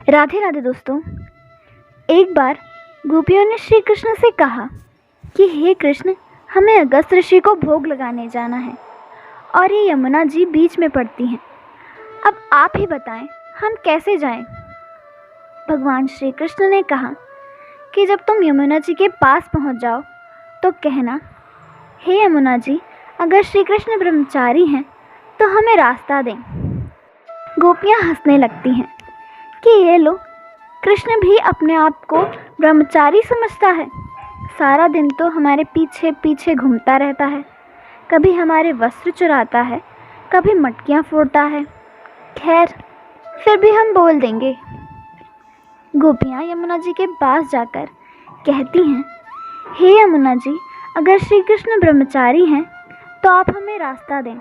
राधे राधे दोस्तों। एक बार गोपियों ने श्री कृष्ण से कहा कि हे कृष्ण, हमें अगस्त ऋषि को भोग लगाने जाना है और ये यमुना जी बीच में पड़ती हैं। अब आप ही बताएं, हम कैसे जाएं? भगवान श्री कृष्ण ने कहा कि जब तुम यमुना जी के पास पहुंच जाओ तो कहना, हे यमुना जी, अगर श्री कृष्ण ब्रह्मचारी हैं तो हमें रास्ता दें। गोपियां हंसने लगती हैं कि ये लो, कृष्ण भी अपने आप को ब्रह्मचारी समझता है। सारा दिन तो हमारे पीछे पीछे घूमता रहता है, कभी हमारे वस्त्र चुराता है, कभी मटकियाँ फोड़ता है। खैर, फिर भी हम बोल देंगे। गोपियाँ यमुना जी के पास जाकर कहती हैं, हे यमुना जी, अगर श्री कृष्ण ब्रह्मचारी हैं तो आप हमें रास्ता दें।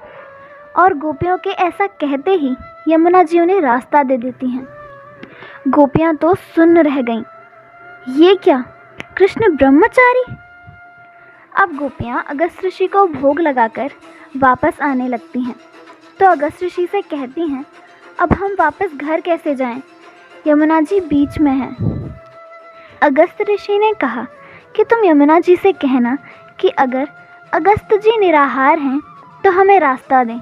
और गोपियों के ऐसा कहते ही यमुना जी उन्हें रास्ता दे देती हैं। गोपियाँ तो सुन्न रह गईं। ये क्या, कृष्ण ब्रह्मचारी? अब गोपियाँ अगस्त ऋषि को भोग लगाकर वापस आने लगती हैं तो अगस्त ऋषि से कहती हैं, अब हम वापस घर कैसे जाएं? यमुना जी बीच में है। अगस्त ऋषि ने कहा कि तुम यमुना जी से कहना कि अगर अगस्त जी निराहार हैं तो हमें रास्ता दें।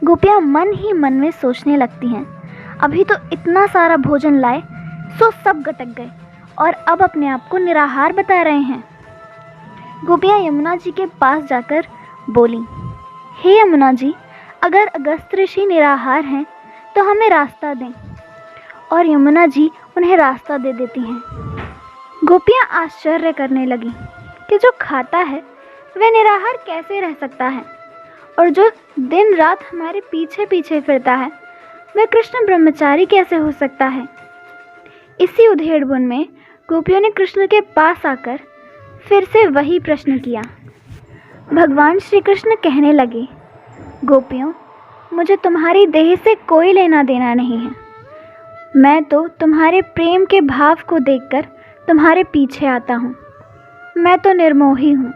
गोपियाँ मन ही मन में सोचने लगती हैं, अभी तो इतना सारा भोजन लाए सो सब गटक गए और अब अपने आप को निराहार बता रहे हैं। गोपियाँ यमुना जी के पास जाकर बोली, हे यमुना जी, अगर अगस्त ऋषि निराहार हैं तो हमें रास्ता दें। और यमुना जी उन्हें रास्ता दे देती हैं। गोपियाँ आश्चर्य करने लगी कि जो खाता है वह निराहार कैसे रह सकता है, और जो दिन रात हमारे पीछे पीछे फिरता है वह कृष्ण ब्रह्मचारी कैसे हो सकता है। इसी उधेड़-बुन में गोपियों ने कृष्ण के पास आकर फिर से वही प्रश्न किया। भगवान श्री कृष्ण कहने लगे, गोपियों, मुझे तुम्हारी देह से कोई लेना देना नहीं है। मैं तो तुम्हारे प्रेम के भाव को देखकर तुम्हारे पीछे आता हूँ। मैं तो निर्मोही हूँ,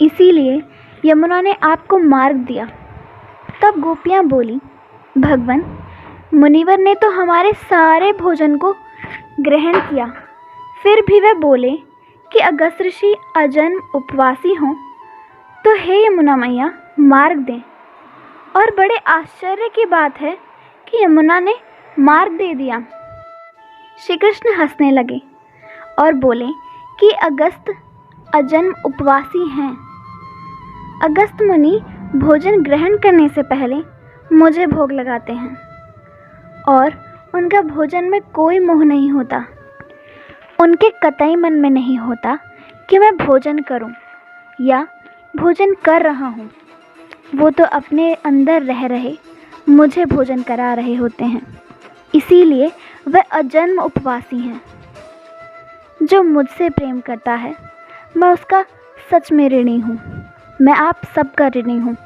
इसीलिए यमुना ने आपको मार्ग दिया। तब गोपियाँ बोली, भगवन, मुनिवर ने तो हमारे सारे भोजन को ग्रहण किया, फिर भी वह बोले कि अगस्त ऋषि अजन्म उपवासी हों, तो हे यमुना मैया, मार्ग दें। और बड़े आश्चर्य की बात है कि यमुना ने मार्ग दे दिया। श्री कृष्ण हंसने लगे और बोले कि अगस्त अजन्म उपवासी हैं। अगस्त मुनि भोजन ग्रहण करने से पहले मुझे भोग लगाते हैं और उनका भोजन में कोई मोह नहीं होता। उनके कतई मन में नहीं होता कि मैं भोजन करूं या भोजन कर रहा हूं। वो तो अपने अंदर रह रहे मुझे भोजन करा रहे होते हैं, इसीलिए वह अजन्म उपवासी हैं। जो मुझसे प्रेम करता है मैं उसका सच में ऋणी हूँ। मैं आप सबका ऋणी हूँ।